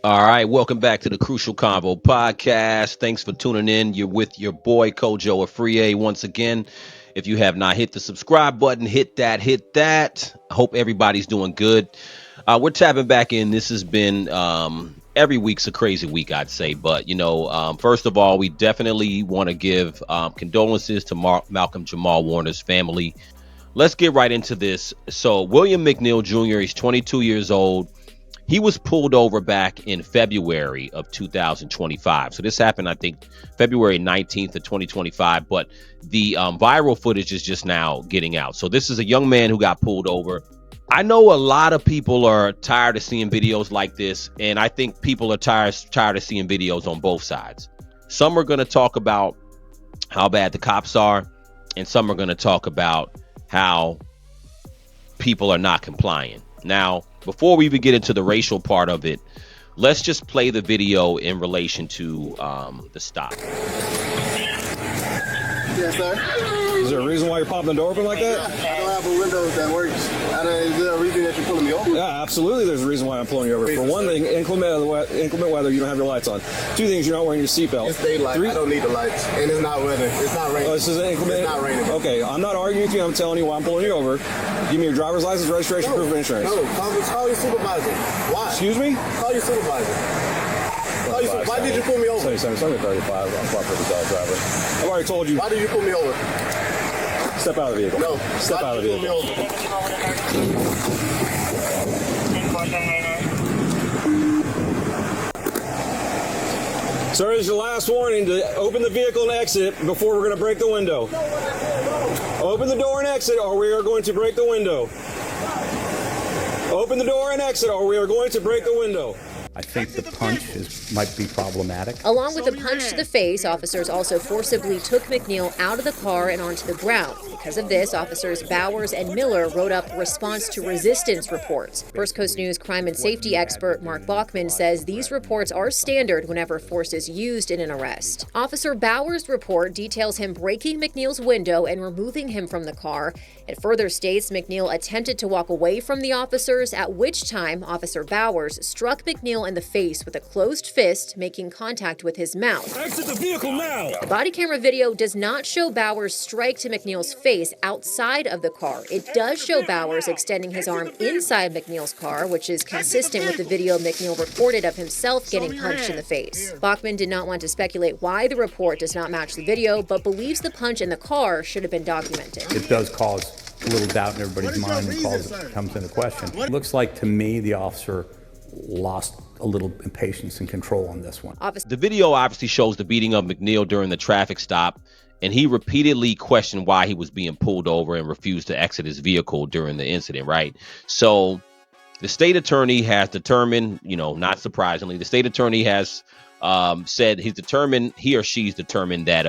All right, welcome back to the Crucial Convo podcast. Thanks for tuning in. You're with your boy Kojo Afriye once again. If you have not hit the subscribe button, hit that, hit that. I hope everybody's doing good. We're tapping back in. This has been every week's a crazy week, I'd say. But first of all, we definitely want to give condolences to Malcolm Jamal Warner's family. Let's get right into this. So William McNeil Jr. He's 22 years old. He was pulled over back in February of 2025. So this happened, I think, February 19th of 2025. But the viral footage is just now getting out. So this is a young man who got pulled over. I know a lot of people are tired of seeing videos like this. And I think people are tired of seeing videos on both sides. Some are going to talk about how bad the cops are. And some are going to talk about how people are not complying. Now, before we even get into the racial part of it, let's just play the video in relation to the stop. Yes, sir. Is there a reason why you're popping the door open like that? I don't have a window that works. Is there a reason that you're pulling me over? Yeah, absolutely. There's a reason why I'm pulling you over. For one thing, inclement weather, you don't have your lights on. Two things, you're not wearing your seatbelt. It's daylight. I don't need the lights, and it's not weather. It's not raining. Oh, this is inclement. It's not raining. Okay, I'm not arguing with you. I'm telling you why I'm pulling you over. Give me your driver's license, registration, proof of insurance. No, call your supervisor. Why? Excuse me? Call your supervisor. Why did you pull me over? 35. I'm proper driver. I've already told you. Why did you pull me over? Step out of the vehicle. No. Step out of the vehicle. Sir, this is your last warning to open the vehicle and exit before we're going to break the window. Open the door and exit or we are going to break the window. Open the door and exit or we are going to break the window. I think the punch might be problematic. Along with the punch to the face, officers also forcibly took McNeil out of the car and onto the ground. Because of this, officers Bowers and Miller wrote up response to resistance reports. First Coast News crime and safety expert Mark Bachman says these reports are standard whenever force is used in an arrest. Officer Bowers' report details him breaking McNeil's window and removing him from the car. It further states McNeil attempted to walk away from the officers, at which time Officer Bowers struck McNeil in the face with a closed fist, making contact with his mouth. Exit the vehicle now! The body camera video does not show Bowers strike to McNeil's face outside of the car. It does show Bowers extending his arm inside McNeil's car, which is consistent with the video McNeil recorded of himself getting punched in the face. Bachman did not want to speculate why the report does not match the video, but believes the punch in the car should have been documented. It does cause a little doubt in everybody's mind when it comes into question. It looks like to me the officer lost a little impatience and control on this one. The video obviously shows the beating of McNeil during the traffic stop, and he repeatedly questioned why he was being pulled over and refused to exit his vehicle during the incident, right? So the state attorney has determined, not surprisingly, the state attorney has said he or she's determined that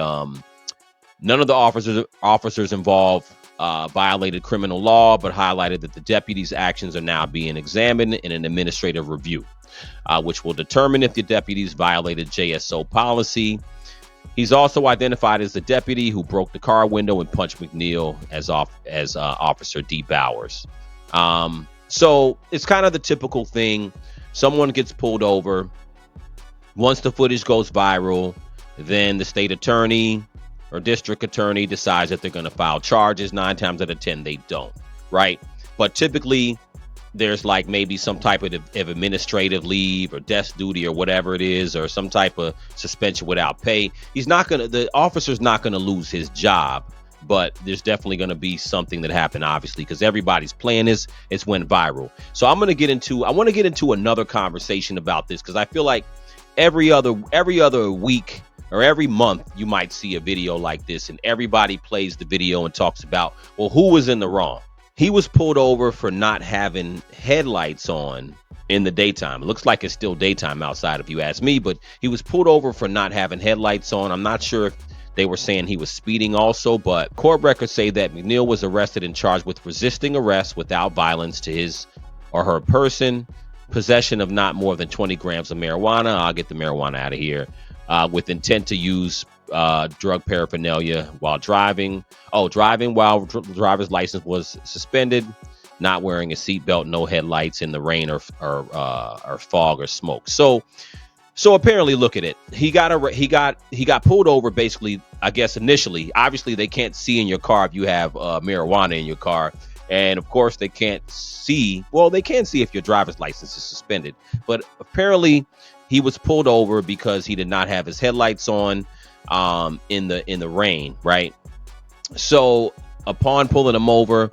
none of the officers involved violated criminal law, but highlighted that the deputy's actions are now being examined in an administrative review, which will determine if the deputies violated JSO policy. He's also identified as the deputy who broke the car window and punched McNeil as Officer D. Bowers. So it's kind of the typical thing. Someone gets pulled over. Once the footage goes viral, then the state attorney or district attorney decides that they're going to file charges. 9 times out of 10, they don't, right? But typically, there's like maybe some type of administrative leave or desk duty or whatever it is, or some type of suspension without pay. The officer's not going to lose his job, but there's definitely going to be something that happened, obviously, because everybody's playing this. It's went viral. So I want to get into another conversation about this, because I feel like every other week or every month you might see a video like this, and everybody plays the video and talks about, well, who was in the wrong? He was pulled over for not having headlights on in the daytime. It looks like it's still daytime outside, if you ask me, but he was pulled over for not having headlights on. I'm not sure if they were saying he was speeding also, but court records say that McNeil was arrested and charged with resisting arrest without violence to his or her person, possession of not more than 20 grams of marijuana. I'll get the marijuana out of here. With intent to use drug paraphernalia while driving. Driving while driver's license was suspended. not wearing a seatbelt, no headlights in the rain or fog or smoke. So apparently, look at it. He got pulled over. Basically, I guess initially, obviously they can't see in your car if you have marijuana in your car, and of course they can't see. Well, they can see if your driver's license is suspended. But apparently, he was pulled over because he did not have his headlights on in the rain, right? So upon pulling him over,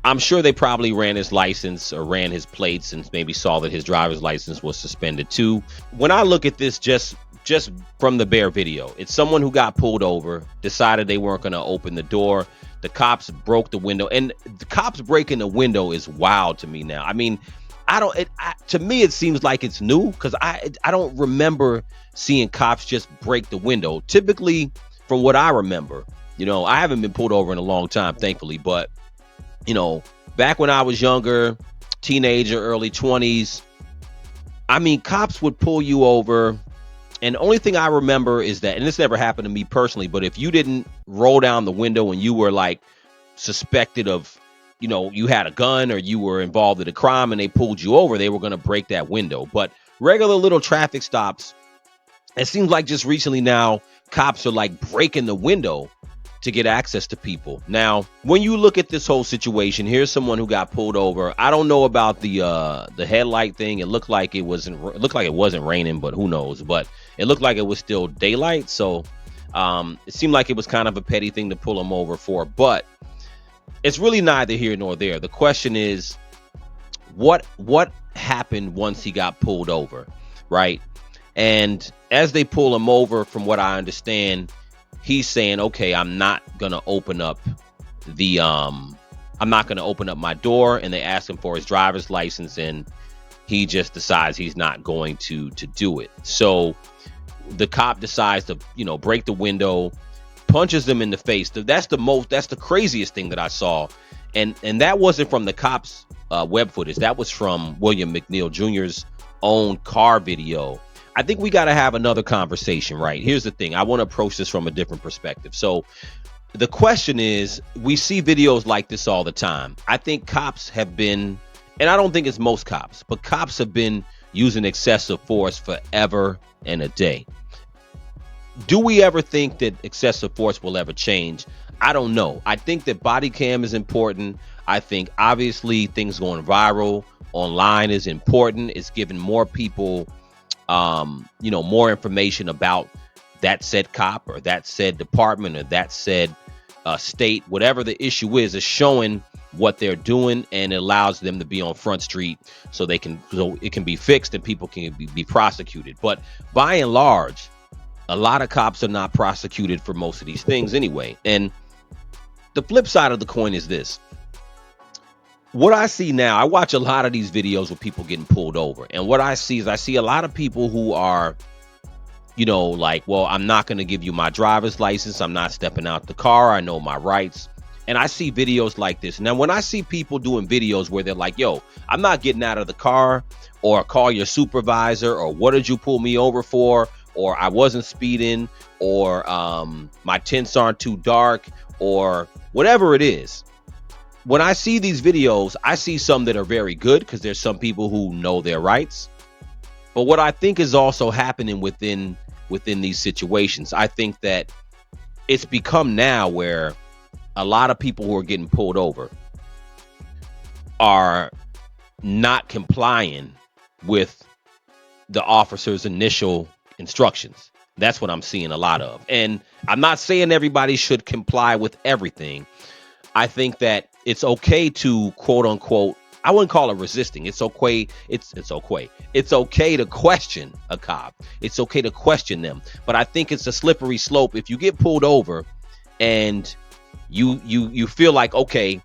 I'm sure they probably ran his license or ran his plates and maybe saw that his driver's license was suspended too. When I look at this just from the bare video, it's someone who got pulled over, decided they weren't going to open the door. The cops broke the window, and the cops breaking the window is wild to me now. I mean, to me, it seems like it's new because I don't remember seeing cops just break the window. Typically, from what I remember, I haven't been pulled over in a long time, thankfully, but back when I was younger, teenager, early 20s, I mean, cops would pull you over. And the only thing I remember is that, and this never happened to me personally, but if you didn't roll down the window and you were like suspected of, you had a gun or you were involved in a crime and they pulled you over, they were going to break that window. But regular little traffic stops, it seems like just recently now, cops are like breaking the window to get access to people. Now, when you look at this whole situation, here's someone who got pulled over. I don't know about the headlight thing. It looked like it wasn't raining, but who knows? But it looked like it was still daylight. So it seemed like it was kind of a petty thing to pull him over for. But it's really neither here nor there. The question is, what happened once he got pulled over, right? And as they pull him over, from what I understand, he's saying, okay, I'm not going to open up my door. And they ask him for his driver's license, and he just decides he's not going to do it. So the cop decides to, break the window, punches him in the face. That's the craziest thing that I saw. And that wasn't from the cops' web footage. That was from William McNeil Jr.'s own car video. I think we got to have another conversation, right? Here's the thing. I want to approach this from a different perspective. So the question is, we see videos like this all the time. I think cops have been, and I don't think it's most cops, but cops have been using excessive force forever and a day. Do we ever think that excessive force will ever change? I don't know. I think that body cam is important. I think obviously things going viral online is important. It's giving more people more information about that said cop or that said department or that said state, whatever the issue is showing what they're doing, and it allows them to be on Front Street so it can be fixed and people can be prosecuted. But by and large, a lot of cops are not prosecuted for most of these things anyway. And the flip side of the coin is this. What I see now, I watch a lot of these videos with people getting pulled over. And what I see is a lot of people who are, like, well, I'm not going to give you my driver's license. I'm not stepping out the car. I know my rights. And I see videos like this. Now, when I see people doing videos where they're like, yo, I'm not getting out of the car, or call your supervisor, or what did you pull me over for? Or I wasn't speeding, or my tints aren't too dark, or whatever it is. When I see these videos, I see some that are very good because there's some people who know their rights. But what I think is also happening within these situations, I think that it's become now where a lot of people who are getting pulled over are not complying with the officer's initial instructions. That's what I'm seeing a lot of. And I'm not saying everybody should comply with everything. I think that it's okay to, quote unquote, I wouldn't call it resisting. It's okay. It's okay. It's okay to question a cop. It's okay to question them. But I think it's a slippery slope. If you get pulled over and you feel like, okay,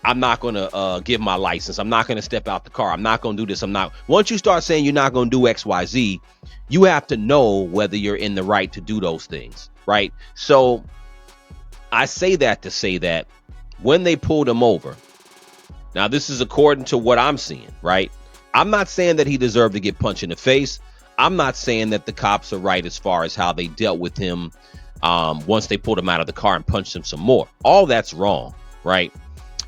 I'm not going to give my license. I'm not going to step out the car. I'm not going to do this. Once you start saying you're not going to do X, Y, Z, you have to know whether you're in the right to do those things. Right. So I say that to say that when they pulled him over, now this is according to what I'm seeing, right? I'm not saying that he deserved to get punched in the face. I'm not saying that the cops are right as far as how they dealt with him once they pulled him out of the car and punched him some more. All that's wrong, right?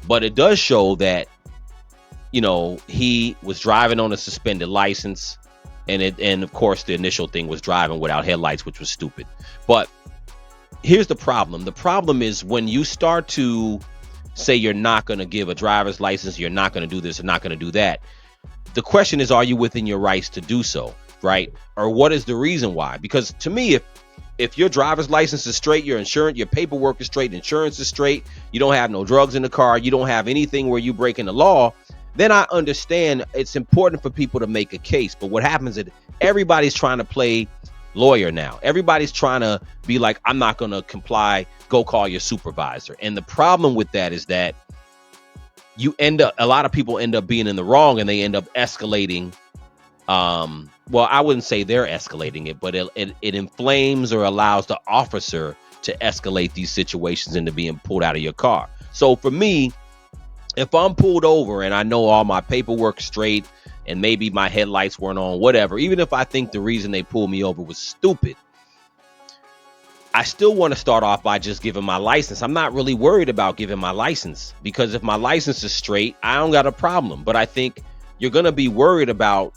But it does show that he was driving on a suspended license, and of course the initial thing was driving without headlights, which was stupid. But here's the problem. The problem is when you start to say you're not going to give a driver's license, you're not going to do this, or not going to do that. The question is, are you within your rights to do so, right? Or what is the reason why? Because to me, if your driver's license is straight, your insurance, your paperwork is straight, insurance is straight, you don't have no drugs in the car, you don't have anything where you breaking the law, then I understand it's important for people to make a case. But what happens is everybody's trying to play lawyer now. Everybody's trying to be like, I'm not going to comply, go call your supervisor. And the problem with that is that a lot of people end up being in the wrong, and they end up escalating. Well, I wouldn't say they're escalating it, but it inflames or allows the officer to escalate these situations into being pulled out of your car. So for me, if I'm pulled over and I know all my paperwork straight and maybe my headlights weren't on, whatever, even if I think the reason they pulled me over was stupid, I still want to start off by just giving my license. I'm not really worried about giving my license, because if my license is straight, I don't got a problem. But I think you're going to be worried about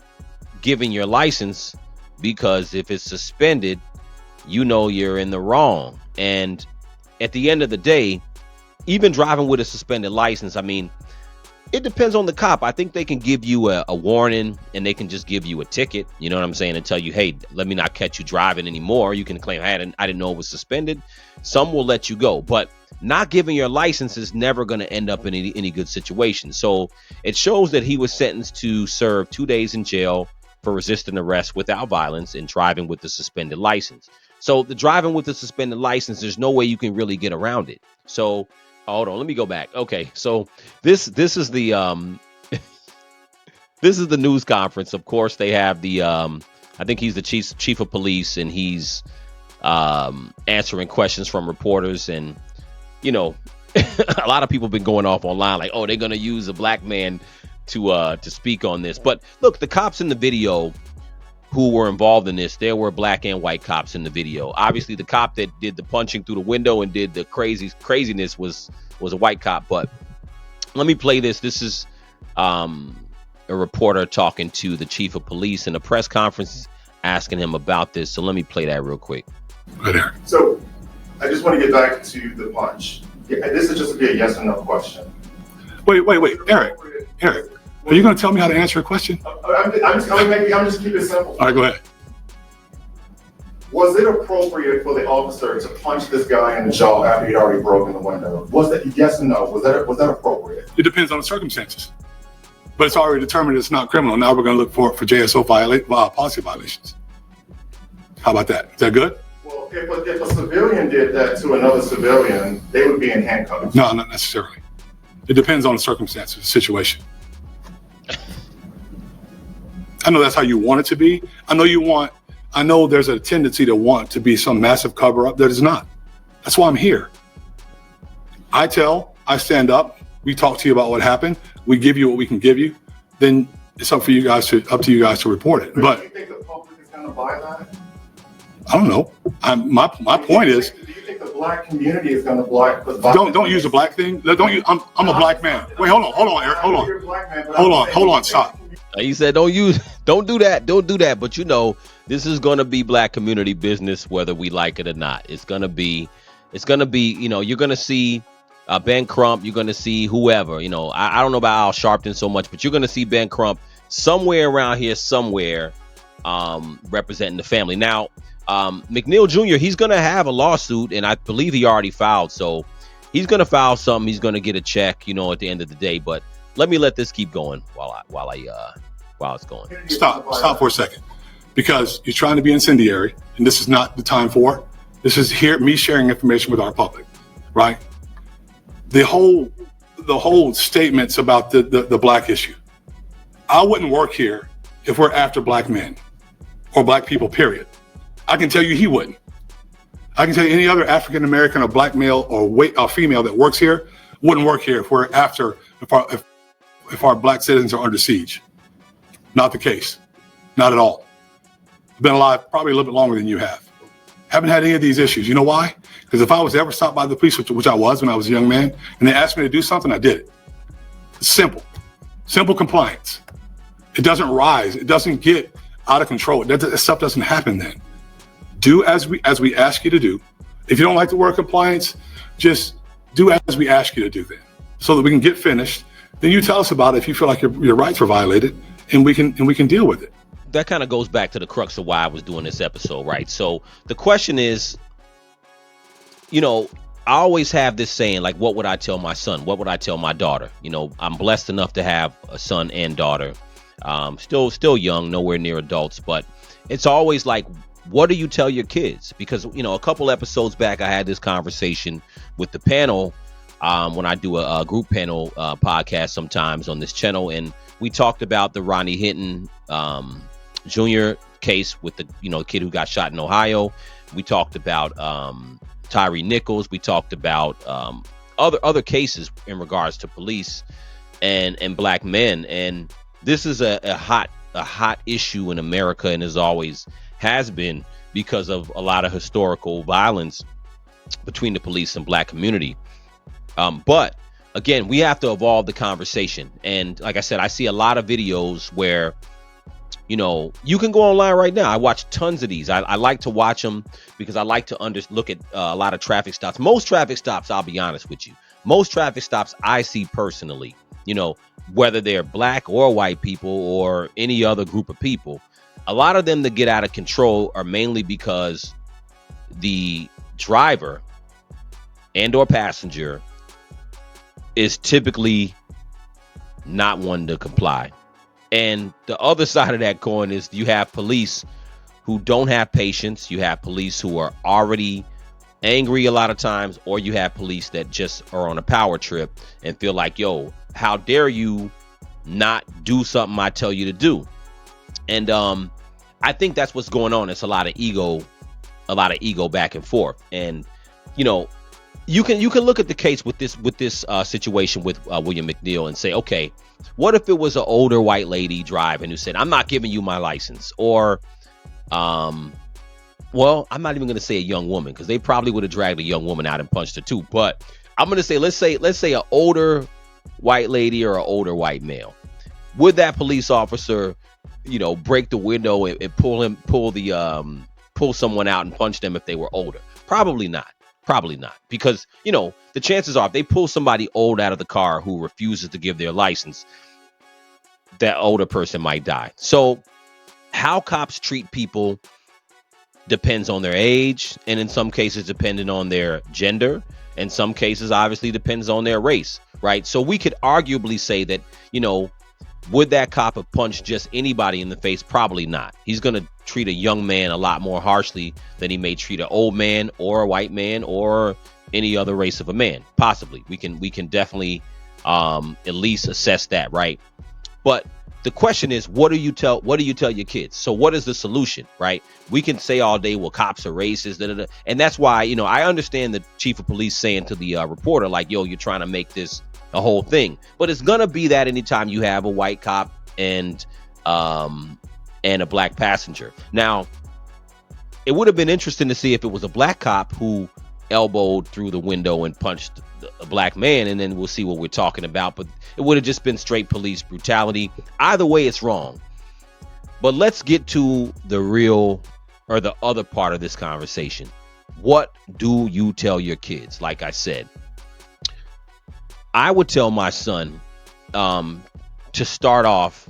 giving your license, because if it's suspended, you're in the wrong. And at the end of the day, even driving with a suspended license, I mean, it depends on the cop. I think they can give you a warning, and they can just give you a ticket, you know what I'm saying, and tell you, hey, let me not catch you driving anymore. You can claim, I didn't know it was suspended. Some will let you go, but not giving your license is never going to end up in any good situation. So it shows that he was sentenced to serve 2 days in jail for resisting arrest without violence and driving with the suspended license. So the driving with the suspended license, there's no way you can really get around it. So hold on, let me go back. Okay, so this is the this is the news conference. Of course, they have the I think he's the chief of police, and he's answering questions from reporters. And a lot of people have been going off online like, oh, they're gonna use a black man to speak on this. But look, the cops in the video who were involved in this, there were black and white cops in the video. Obviously, the cop that did the punching through the window and did the craziness was a white cop. But let me play this. This is a reporter talking to the chief of police in a press conference, asking him about this. So let me play that real quick. So I just want to get back to the punch. This is just to be a yes or no question. Wait, Eric, are you going to tell me how to answer a question? I'm just keeping it simple. All right, go ahead. Was it appropriate for the officer to punch this guy in the jaw after he'd already broken the window? Was that yes or no? Was that appropriate? It depends on the circumstances, but it's already determined it's not criminal. Now we're going to look for JSO policy violations. How about that? Is that good? Well, if a civilian did that to another civilian, they would be in handcuffs. No, not necessarily. It depends on the circumstances, the situation. I know that's how you want it to be. I know there's a tendency to want to be some massive cover up that is not. That's why I'm here. I stand up, we talk to you about what happened, we give you what we can give you, then it's up to you guys to report it. But do you think the public is going to buy that? I don't know. My point is, do you think the black community is going to buy? Don't use a black thing. I'm a black man. Wait, hold on, Eric. Hold on, stop. He said, don't do that. But this is going to be black community business, whether we like it or not. It's going to be, you're going to see Ben Crump, you're going to see whoever, I don't know about Al Sharpton so much, but you're going to see Ben Crump somewhere around here, representing the family. Now, McNeil Jr., he's going to have a lawsuit, and I believe he already filed. So he's going to file something. He's going to get a check, at the end of the day. But let this keep going while it's going. Stop for a second, because you're trying to be incendiary, and this is not the time for it. This is me sharing information with our public, right? The whole statements about the black issue. I wouldn't work here if we're after black men or black people, period. I can tell you he wouldn't. I can tell you any other African American or black male or female that works here wouldn't work here if we're after if our black citizens are under siege. Not the case. Not at all. I've been alive probably a little bit longer than you have. Haven't had any of these issues. You know why? Because if I was ever stopped by the police, which I was when I was a young man, and they asked me to do something, I did it. It's simple. Simple compliance. It doesn't rise. It doesn't get out of control. That stuff doesn't happen then. Do as we ask you to do. If you don't like the word compliance, just do as we ask you to do then, so that we can get finished. Then you tell us about it if you feel like your rights were violated, and we can deal with it. That kind of goes back to the crux of why I was doing this episode, right? So the question is, you know, I always have this saying, like, what would I tell my son? What would I tell my daughter? You know, I'm blessed enough to have a son and daughter. Still young, nowhere near adults, but it's always like, what do you tell your kids? Because, you know, a couple episodes back, I had this conversation with the panel when I do a group panel podcast sometimes on this channel. And we talked about the Ronnie Hinton Jr. case with the, you know, kid who got shot in Ohio. We talked about Tyree Nichols. We talked about other cases in regards to police and black men. And this is a hot issue in America, and as always has been, because of a lot of historical violence between the police and black community. But again, we have to evolve the conversation. And like I said, I see a lot of videos where, you know, you can go online right now. I watch tons of these. I like to watch them because I like to look at a lot of traffic stops. Most traffic stops, I'll be honest with you, most traffic stops I see personally, you know, whether they're black or white people or any other group of people, a lot of them that get out of control are mainly because the driver and or passenger is typically not one to comply. And the other side of that coin is you have police who don't have patience. You have police who are already angry a lot of times, or you have police that just are on a power trip and feel like, yo, how dare you not do something I tell you to do? And I think that's what's going on. It's a lot of ego back and forth. And, you know, you can look at the case with this situation with William McNeil and say, okay, what if it was an older white lady driving who said, I'm not giving you my license? Or, well, I'm not even going to say a young woman, because they probably would have dragged a young woman out and punched her too. But I'm going to say, let's say an older white lady or an older white male. Would that police officer, you know, break the window and pull someone out and punch them if they were older? Probably not. Because, you know, the chances are if they pull somebody old out of the car who refuses to give their license, that older person might die. So how cops treat people depends on their age, and in some cases depending on their gender. In some cases, obviously, depends on their race, right? So we could arguably say that, you know, would that cop have punched just anybody in the face? Probably not. He's going to treat a young man a lot more harshly than he may treat an old man or a white man or any other race of a man. Possibly. We can definitely at least assess that, right? But the question is, what do you tell your kids? So what is the solution, right? We can say all day, well, cops are racist, and that's why, you know, I understand the chief of police saying to the reporter, like, yo, you're trying to make this a whole thing. But it's gonna be that anytime you have a white cop and a black passenger. Now, it would have been interesting to see if it was a black cop who elbowed through the window and punched a black man, and then we'll see what we're talking about. But it would have just been straight police brutality. Either way, it's wrong. But let's get to the real, or the other part of this conversation. What do you tell your kids? Like I said, I would tell my son to start off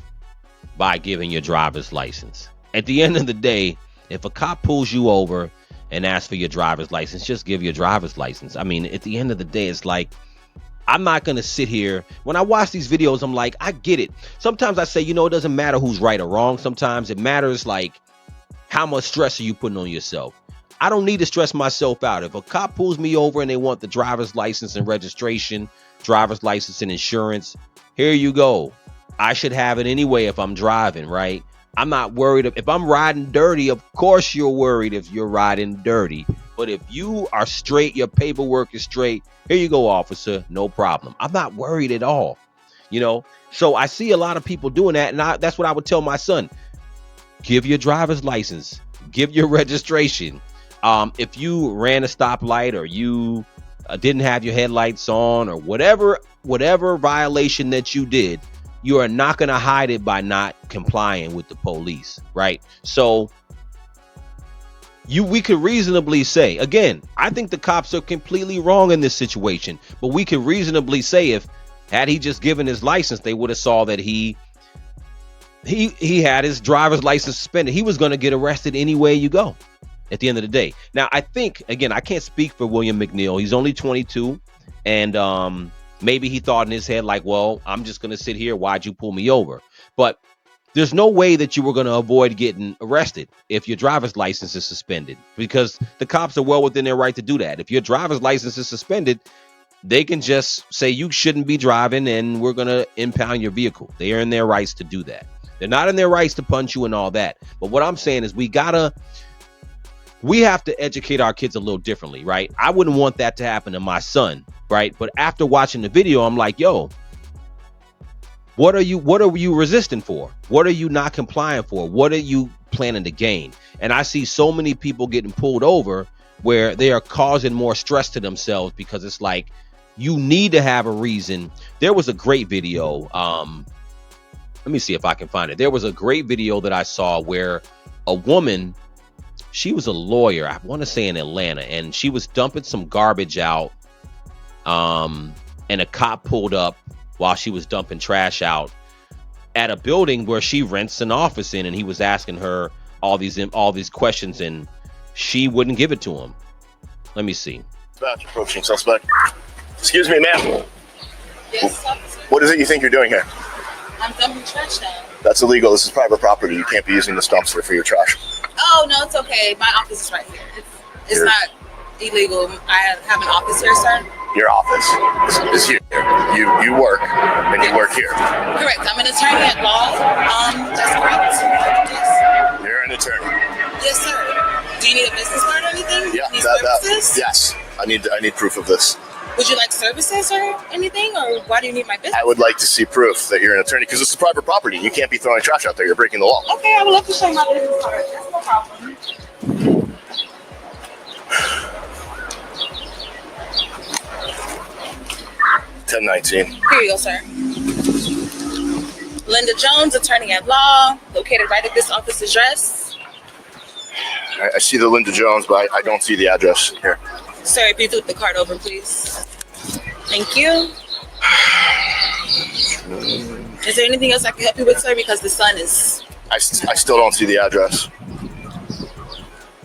by giving your driver's license. At the end of the day, if a cop pulls you over and asks for your driver's license, just give your driver's license. I mean, at the end of the day, it's like, I'm not going to sit here. When I watch these videos, I'm like, I get it. Sometimes I say, you know, it doesn't matter who's right or wrong. Sometimes it matters, like, how much stress are you putting on yourself? I don't need to stress myself out. If a cop pulls me over and they want the driver's license and registration, driver's license and insurance, here you go. I should have it anyway if I'm driving, right? I'm not worried. If I'm riding dirty, of course you're worried if you're riding dirty. But if you are straight, your paperwork is straight, here you go, officer, no problem. I'm not worried at all, you know? So I see a lot of people doing that, and that's what I would tell my son. Give your driver's license. Give your registration. If you ran a stoplight, or you didn't have your headlights on, or whatever violation that you did, you are not going to hide it by not complying with the police, right? So we could reasonably say, again, I think the cops are completely wrong in this situation, but we could reasonably say if had he just given his license, they would have saw that he had his driver's license suspended. He was going to get arrested any way you go at the end of the day. Now, I think, again, I can't speak for William McNeil. He's only 22, and maybe he thought in his head like, well, I'm just going to sit here. Why'd you pull me over? But there's no way that you were going to avoid getting arrested if your driver's license is suspended, because the cops are well within their right to do that. If your driver's license is suspended, they can just say you shouldn't be driving and we're going to impound your vehicle. They are in their rights to do that. They're not in their rights to punch you and all that. But what I'm saying is we have to educate our kids a little differently, right? I wouldn't want that to happen to my son, right? But after watching the video, I'm like, yo, what are you resisting for? What are you not complying for? What are you planning to gain? And I see so many people getting pulled over where they are causing more stress to themselves, because it's like, you need to have a reason. There was a great video. Let me see if I can find it. There was a great video that I saw where a woman, she was a lawyer, I want to say in Atlanta, and she was dumping some garbage out. And a cop pulled up while she was dumping trash out at a building where she rents an office in, and he was asking her all these questions, and she wouldn't give it to him. Let me see. Approaching suspect. Excuse me, ma'am. Yes, officer. What is it you think you're doing here? I'm dumping trash down. That's illegal. This is private property. You can't be using this dumpster for your trash. Oh, no, it's okay. My office is right here. It's not illegal. I have an office here, sir. Your office is here. You work, and you work here. Correct. I'm an attorney at law. That's correct. Yes. You're an attorney. Yes, sir. Do you need a business card or anything? Yeah, Need services? yes. I need proof of this. Would you like services or anything, or why do you need my business? I would like to see proof that you're an attorney, because this is private property. You can't be throwing trash out there. You're breaking the law. Okay, I would love to show you my business card. That's no problem. $10.19. Here you go, sir. Linda Jones, attorney at law, located right at this office address. I see the Linda Jones, but I don't see the address here. Sir, if you flip the card over, please. Thank you. Is there anything else I can help you with, sir? Because the sun is... I still don't see the address.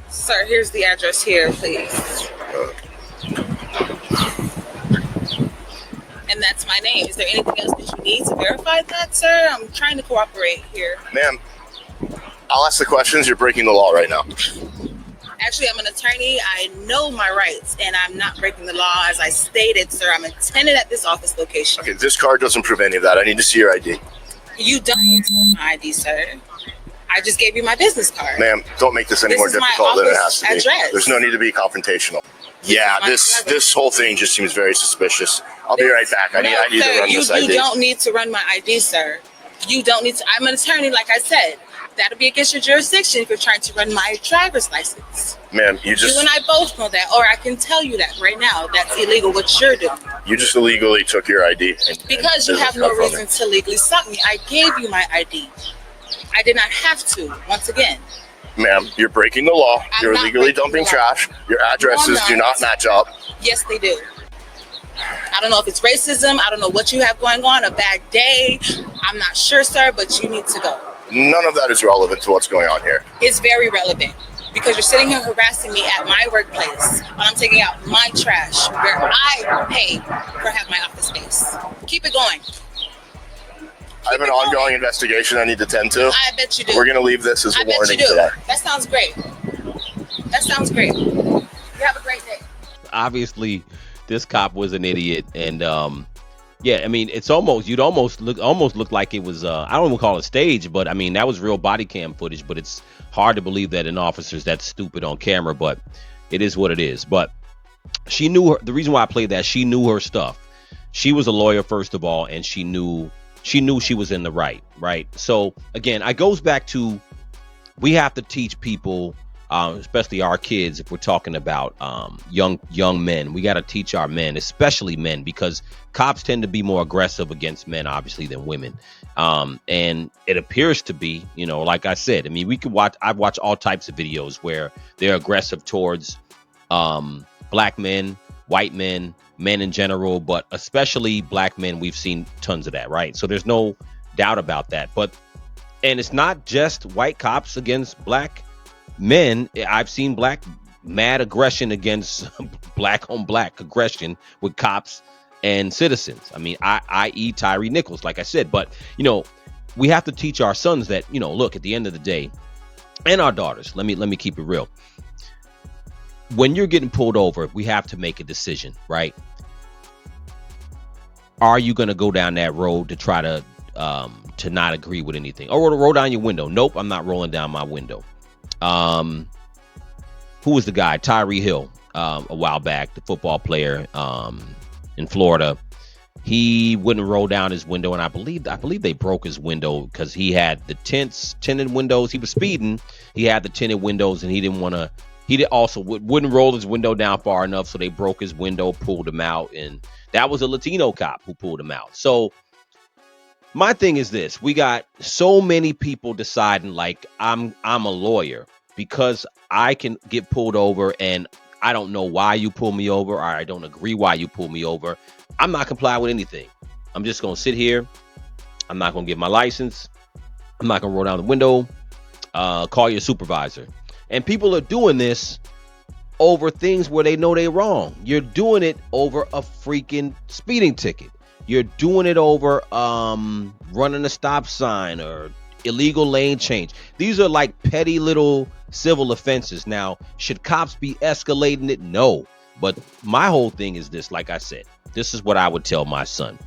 Sir, here's the address here, please. And that's my name. Is there anything else that you need to verify that, sir? I'm trying to cooperate here. Ma'am, I'll ask the questions. You're breaking the law right now. Actually, I'm an attorney. I know my rights, and I'm not breaking the law. As I stated, sir, I'm a tenant at this office location. Okay, this card doesn't prove any of that. I need to see your ID. You don't need to see my ID, sir. I just gave you my business card. Ma'am, don't make this any more difficult than it has to be. Address. There's no need to be confrontational. Yeah, this whole thing just seems very suspicious. I'll be right back. I need to run this ID. You don't need to run my ID, sir. You don't need to. I'm an attorney, like I said. That'll be against your jurisdiction if you're trying to run my driver's license. Ma'am, you and I both know that, or I can tell you that right now. That's illegal what you're doing. You just illegally took your ID. Because you have no reason to legally stop me. I gave you my ID. I did not have to, once again. Ma'am, you're breaking the law. You're illegally dumping trash. Your addresses do not match up. Yes, they do. I don't know if it's racism. I don't know what you have going on, a bad day. I'm not sure, sir, but you need to go. None of that is relevant to what's going on here. It's very relevant because you're sitting here harassing me at my workplace when I'm taking out my trash where I pay for have my office space. Keep it going. I have an ongoing investigation I need to tend to. I bet you do. We're going to leave this as a warning today. That sounds great. That sounds great. You have a great day. Obviously, this cop was an idiot, and yeah, I mean, it's almost you'd almost look like it was I don't even call it stage, but I mean that was real body cam footage. But it's hard to believe that an officer's that stupid on camera, but it is what it is. But she knew the reason why I played that. She knew her stuff. She was a lawyer first of all, and she knew she was in the right. So again, I goes back to we have to teach people especially our kids. If we're talking about young men, we got to teach our men, especially men, because cops tend to be more aggressive against men, obviously, than women. And it appears to be, like I said, I mean, I've watched all types of videos where they're aggressive towards black men, white men, men in general, but especially black men. We've seen tons of that, right? So there's no doubt about that. And it's not just white cops against black men. I've seen mad aggression against black on black aggression with cops and citizens. I mean, i.e. Tyree Nichols, like I said. But we have to teach our sons that, look, at the end of the day, and our daughters, let me keep it real. When you're getting pulled over, we have to make a decision, right? Are you going to go down that road to try to not agree with anything, or to roll down your window? Nope, I'm not rolling down my window. Who was the guy? Tyree Hill, a while back, the football player in Florida. He wouldn't roll down his window, and I believe they broke his window because he had the tinted windows. He was speeding. He had the tinted windows, and he didn't want to. He also wouldn't roll his window down far enough, so they broke his window, pulled him out, and that was a Latino cop who pulled him out. So my thing is this: we got so many people deciding like I'm a lawyer because I can get pulled over, and I don't know why you pull me over, or I don't agree why you pull me over. I'm not complying with anything. I'm just gonna sit here. I'm not gonna get my license. I'm not gonna roll down the window. Call your supervisor. And people are doing this over things where they know they're wrong. You're doing it over a freaking speeding ticket. You're doing it over running a stop sign or illegal lane change. These are like petty little civil offenses. Now, should cops be escalating it? No. But my whole thing is this, like I said, this is what I would tell my son.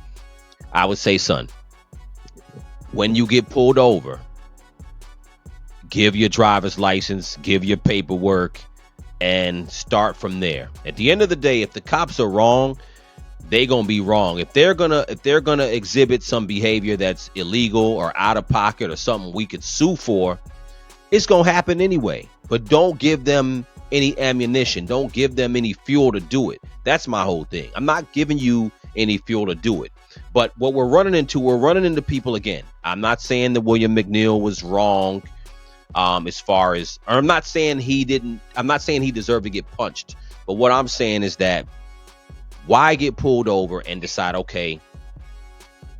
I would say, son, when you get pulled over, give your driver's license, give your paperwork, and start from there. At the end of the day, if the cops are wrong, they're gonna be wrong. If they're gonna exhibit some behavior that's illegal or out of pocket or something we could sue for, it's gonna happen anyway. But don't give them any ammunition. Don't give them any fuel to do it. That's my whole thing. I'm not giving you any fuel to do it. But what we're running into people again. I'm not saying that William McNeil was wrong. As far as, or I'm not saying he deserved to get punched. But what I'm saying is that why get pulled over and decide, okay,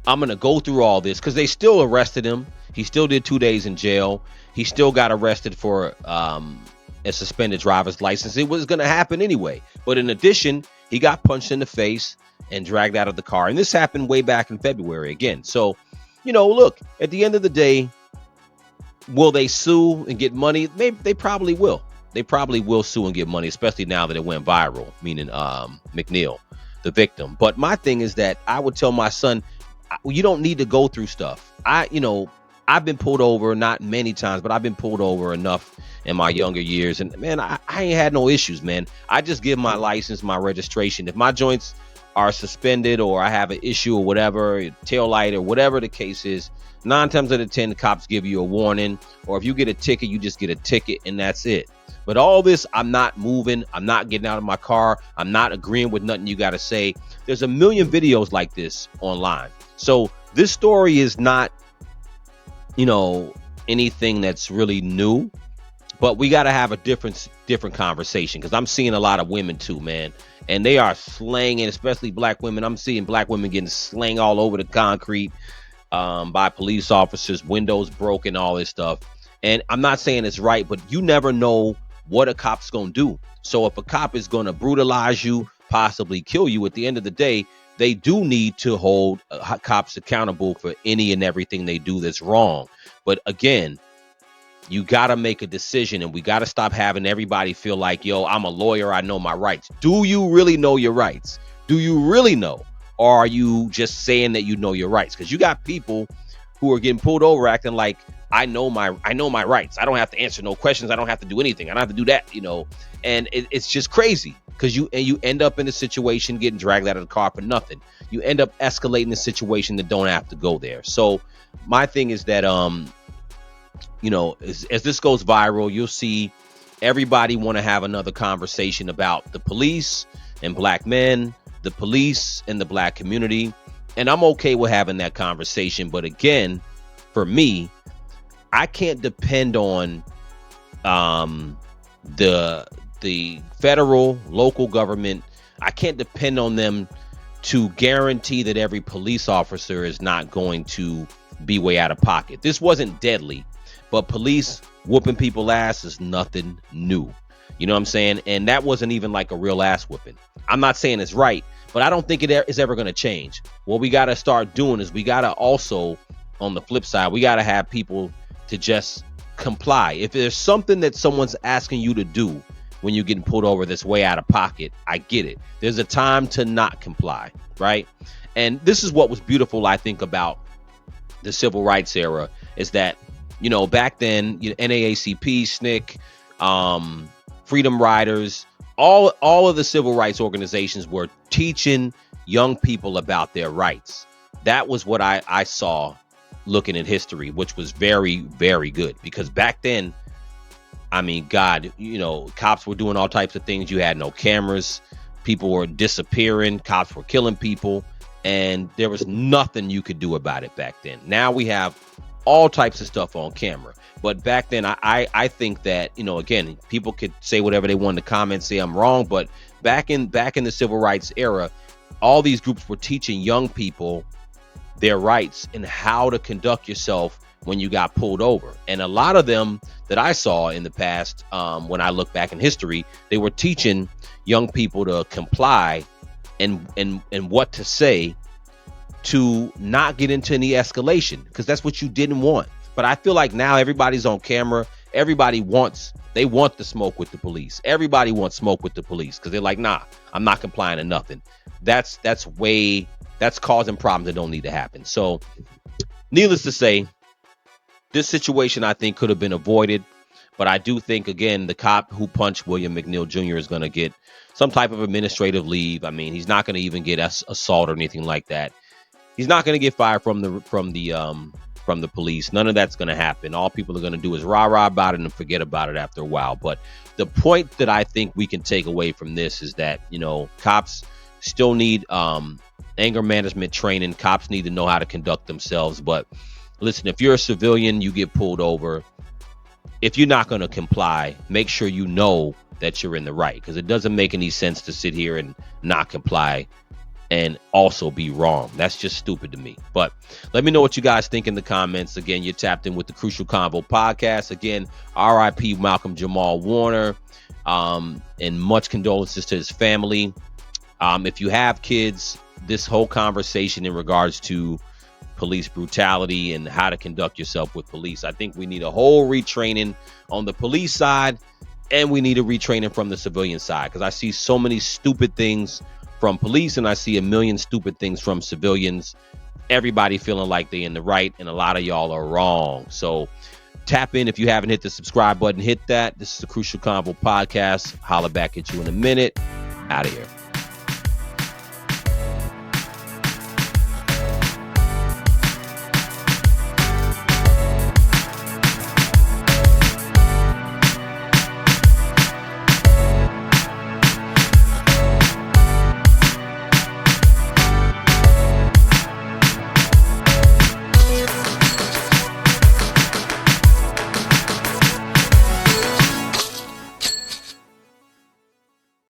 I'm going to go through all this, because they still arrested him. He still did 2 days in jail. He still got arrested for a suspended driver's license. It was going to happen anyway. But in addition, he got punched in the face and dragged out of the car. And this happened way back in February again. So, look, at the end of the day, will they sue and get money? Maybe they probably will. They probably will sue and get money, especially now that it went viral, meaning McNeil, the victim. But my thing is that I would tell my son, you don't need to go through stuff. I've been pulled over, not many times, but I've been pulled over enough in my younger years. And man, I ain't had no issues, man. I just give my license, my registration. If my joints are suspended or I have an issue or whatever, tail light or whatever the case is, 9 times out of 10, the cops give you a warning, or if you get a ticket, you just get a ticket and that's it. But all this, I'm not moving. I'm not getting out of my car. I'm not agreeing with nothing you got to say. There's a million videos like this online. So this story is not, anything that's really new, but we got to have a different conversation, because I'm seeing a lot of women too, man. And they are slanging, especially black women. I'm seeing black women getting slanged all over the concrete by police officers, windows broken, all this stuff. And I'm not saying it's right, but you never know what a cop's going to do. So if a cop is going to brutalize you, possibly kill you, at the end of the day, they do need to hold cops accountable for any and everything they do that's wrong. But again, you got to make a decision, and we got to stop having everybody feel like, yo, I'm a lawyer, I know my rights. Do you really know your rights? Do you really know? Or are you just saying that you know your rights? Because you got people who are getting pulled over acting like, I know my rights. I don't have to answer no questions. I don't have to do anything. I don't have to do that, and it's just crazy, because you end up in a situation getting dragged out of the car for nothing. You end up escalating the situation that don't have to go there. So my thing is that, as this goes viral, you'll see everybody want to have another conversation about the police and black men, the police and the black community. And I'm okay with having that conversation. But again, for me, I can't depend on the federal, local government. I can't depend on them to guarantee that every police officer is not going to be way out of pocket. This wasn't deadly, but police whooping people ass is nothing new. You know what I'm saying? And that wasn't even like a real ass whooping. I'm not saying it's right, but I don't think it is ever going to change. What we got to start doing is we got to also, on the flip side, we got to have people to just comply. If there's something that someone's asking you to do when you're getting pulled over that's way out of pocket, I get it. There's a time to not comply, right? And this is what was beautiful, I think, about the civil rights era, is that, you know, back then, NAACP, SNCC, Freedom Riders, all of the civil rights organizations were teaching young people about their rights. That was what I saw looking at history, which was very, very good, because back then, I mean, God, you know, cops were doing all types of things. You had no cameras. People were disappearing. Cops were killing people. And there was nothing you could do about it back then. Now we have all types of stuff on camera. But back then, I think that, you know, again, people could say whatever they want in the comments, say I'm wrong. But back in the civil rights era, all these groups were teaching young people their rights and how to conduct yourself when you got pulled over. And a lot of them that I saw in the past, when I look back in history, they were teaching young people to comply and what to say to not get into any escalation, because that's what you didn't want. But I feel like now everybody's on camera. Everybody wants the smoke with the police. Everybody wants smoke with the police because they're like, nah, I'm not complying to nothing. That's causing problems that don't need to happen. So needless to say, this situation, I think, could have been avoided. But I do think, again, the cop who punched William McNeil Jr. is going to get some type of administrative leave. I mean, he's not going to even get assault or anything like that. He's not going to get fired from the police. None of that's going to happen. All people are going to do is rah-rah about it and forget about it after a while. But the point that I think we can take away from this is that, you know, cops still need anger management training. Cops need to know how to conduct themselves. But listen, if you're a civilian, you get pulled over. If you're not going to comply, make sure you know that you're in the right, because it doesn't make any sense to sit here and not comply and also be wrong. That's just stupid to me. But let me know what you guys think in the comments. Again, you're tapped in with the Crucial Convo podcast. Again, RIP Malcolm Jamal Warner, and much condolences to his family. If you have kids, this whole conversation in regards to police brutality and how to conduct yourself with police, I think we need a whole retraining on the police side, and we need a retraining from the civilian side, because I see so many stupid things from police and I see a million stupid things from civilians. Everybody feeling like they're in the right, and a lot of y'all are wrong. So tap in. If you haven't hit the subscribe button, hit that. This is the Crucial Convo podcast. Holla back at you in a minute. Out of here.